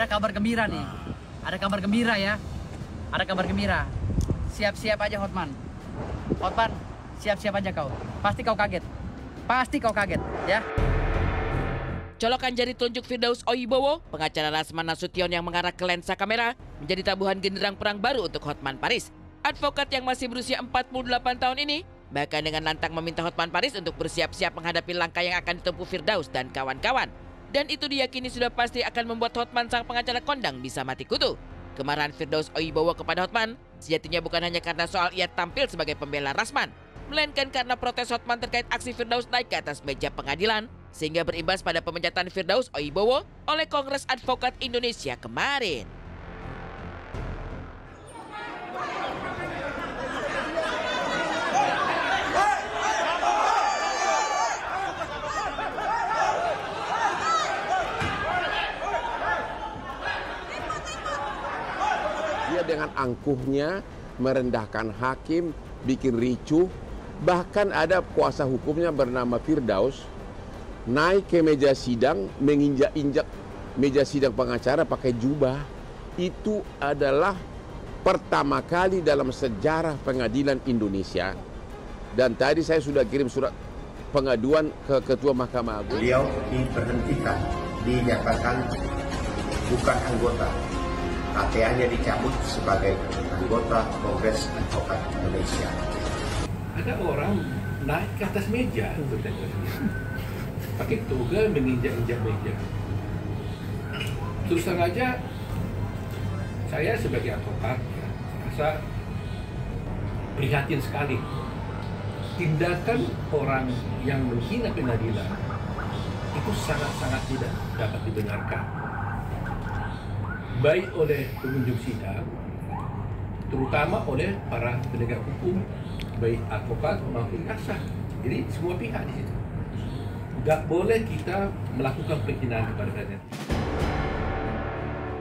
ada kabar gembira nih. Ada kabar gembira ya. Ada kabar gembira. Siap-siap aja Hotman. Hotman, siap-siap aja kau. Pasti kau kaget. Pasti kau kaget ya. Colokan jari telunjuk Firdaus Oibowo, pengacara Rasman Nasution yang mengarah ke lensa kamera, menjadi tabuhan genderang perang baru untuk Hotman Paris. Advokat yang masih berusia 48 tahun ini bahkan dengan lantang meminta Hotman Paris untuk bersiap-siap menghadapi langkah yang akan ditempuh Firdaus dan kawan-kawan. Dan itu diyakini sudah pasti akan membuat Hotman sang pengacara kondang bisa mati kutu. Kemarahan Firdaus Oibowo kepada Hotman sejatinya bukan hanya karena soal ia tampil sebagai pembela Rasman, melainkan karena protes Hotman terkait aksi Firdaus naik ke atas meja pengadilan, sehingga berimbas pada pemecatan Firdaus Oibowo oleh Kongres Advokat Indonesia kemarin. Dia dengan angkuhnya merendahkan hakim, bikin ricuh. Bahkan ada kuasa hukumnya bernama Firdaus naik ke meja sidang, menginjak-injak meja sidang pengacara pakai jubah. Itu adalah pertama kali dalam sejarah pengadilan Indonesia. Dan tadi saya sudah kirim surat pengaduan ke Ketua Mahkamah Agung. Beliau diberhentikan, dinyatakan bukan anggota. KTA-nya dicabut sebagai anggota Kongres Advokat Indonesia. Ada orang naik ke atas meja, pakai toga menginjak-injak meja. Terus terang aja, saya sebagai advokat rasa prihatin sekali. Tindakan orang yang menghina pengadilan itu sangat-sangat tidak dapat dibenarkan. Baik oleh pengunjung sidang, terutama oleh para penegak hukum, baik advokat maupun jaksa. Jadi semua pihak di situ. Nggak boleh kita melakukan penghinaan kepada presiden.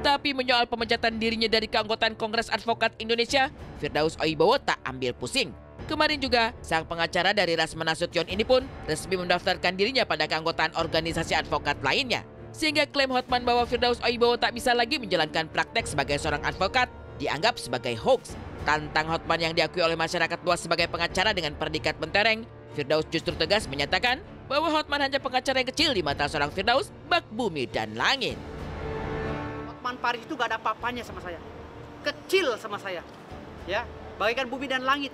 Tapi menyoal pemecatan dirinya dari keanggotaan Kongres Advokat Indonesia, Firdaus Oibowo tak ambil pusing. Kemarin juga, sang pengacara dari Rasman Nasution ini pun resmi mendaftarkan dirinya pada keanggotaan organisasi advokat lainnya. Sehingga klaim Hotman bahwa Firdaus Oibowo tak bisa lagi menjalankan praktek sebagai seorang advokat dianggap sebagai hoax. Tantang Hotman yang diakui oleh masyarakat luas sebagai pengacara dengan predikat mentereng, Firdaus justru tegas menyatakan bahwa Hotman hanya pengacara yang kecil di mata seorang Firdaus, bak bumi dan langit. Hotman Paris itu gak ada apa-apanya sama saya. Kecil sama saya. Ya, bagaikan bumi dan langit.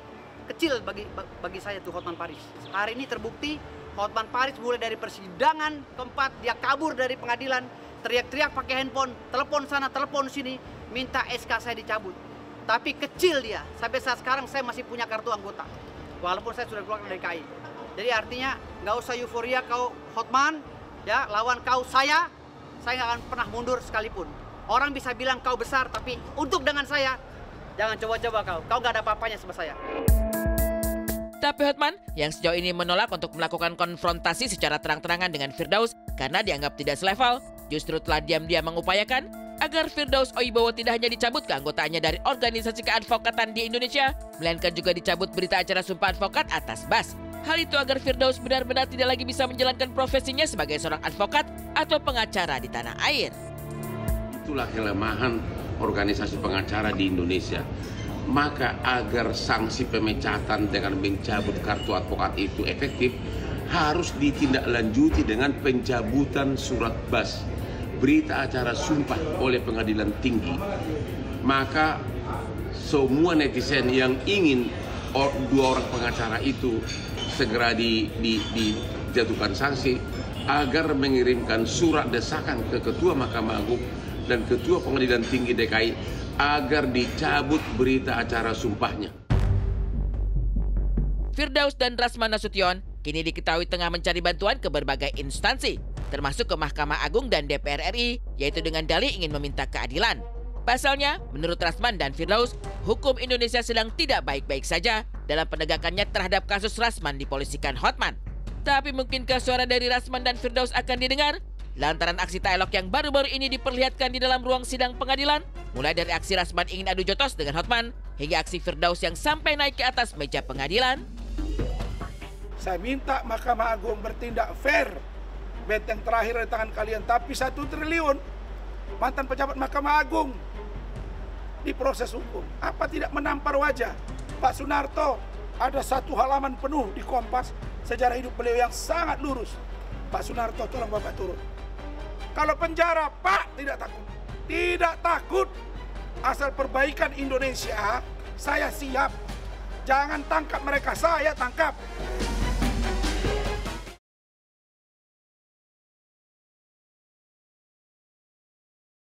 Kecil bagi saya tuh Hotman Paris. Hari ini terbukti Hotman Paris mulai dari persidangan keempat, dia kabur dari pengadilan, teriak-teriak pakai handphone, telepon sana, telepon sini, minta SK saya dicabut. Tapi kecil dia, sampai saat sekarang saya masih punya kartu anggota, walaupun saya sudah keluar dari KI. Jadi artinya nggak usah euforia kau Hotman, ya lawan kau saya nggak akan pernah mundur sekalipun. Orang bisa bilang kau besar, tapi untuk dengan saya, jangan coba-coba kau nggak ada apa-apanya sama saya. Tapi Hotman yang sejauh ini menolak untuk melakukan konfrontasi secara terang-terangan dengan Firdaus karena dianggap tidak selevel, justru telah diam-diam mengupayakan agar Firdaus Oibowo tidak hanya dicabut keanggotaannya dari organisasi keadvokatan di Indonesia, melainkan juga dicabut berita acara Sumpah Advokat atas BAS. Hal itu agar Firdaus benar-benar tidak lagi bisa menjalankan profesinya sebagai seorang advokat atau pengacara di tanah air. Itulah kelemahan organisasi pengacara di Indonesia. Maka agar sanksi pemecatan dengan mencabut kartu advokat itu efektif, harus ditindaklanjuti dengan pencabutan surat BAS, berita acara sumpah oleh pengadilan tinggi. Maka semua netizen yang ingin dua orang pengacara itu segera dijatuhkan sanksi, agar mengirimkan surat desakan ke Ketua Mahkamah Agung dan Ketua Pengadilan Tinggi DKI agar dicabut berita acara sumpahnya. Firdaus dan Rasman Nasution kini diketahui tengah mencari bantuan ke berbagai instansi, termasuk ke Mahkamah Agung dan DPR RI, yaitu dengan dalih ingin meminta keadilan. Pasalnya, menurut Rasman dan Firdaus, hukum Indonesia sedang tidak baik-baik saja dalam penegakannya terhadap kasus Rasman dipolisikan Hotman. Tapi mungkinkah suara dari Rasman dan Firdaus akan didengar? Lantaran aksi dialog yang baru-baru ini diperlihatkan di dalam ruang sidang pengadilan, mulai dari aksi Rasman ingin adu jotos dengan Hotman, hingga aksi Firdaus yang sampai naik ke atas meja pengadilan. Saya minta Mahkamah Agung bertindak fair. Benteng terakhir di tangan kalian, tapi 1 triliun mantan pejabat Mahkamah Agung di proses hukum. Apa tidak menampar wajah Pak Sunarto? Ada 1 halaman penuh di Kompas sejarah hidup beliau yang sangat lurus. Pak Sunarto, tolong Bapak turun. Kalau penjara, Pak, tidak takut. Tidak takut. Asal perbaikan Indonesia, saya siap. Jangan tangkap mereka, saya tangkap.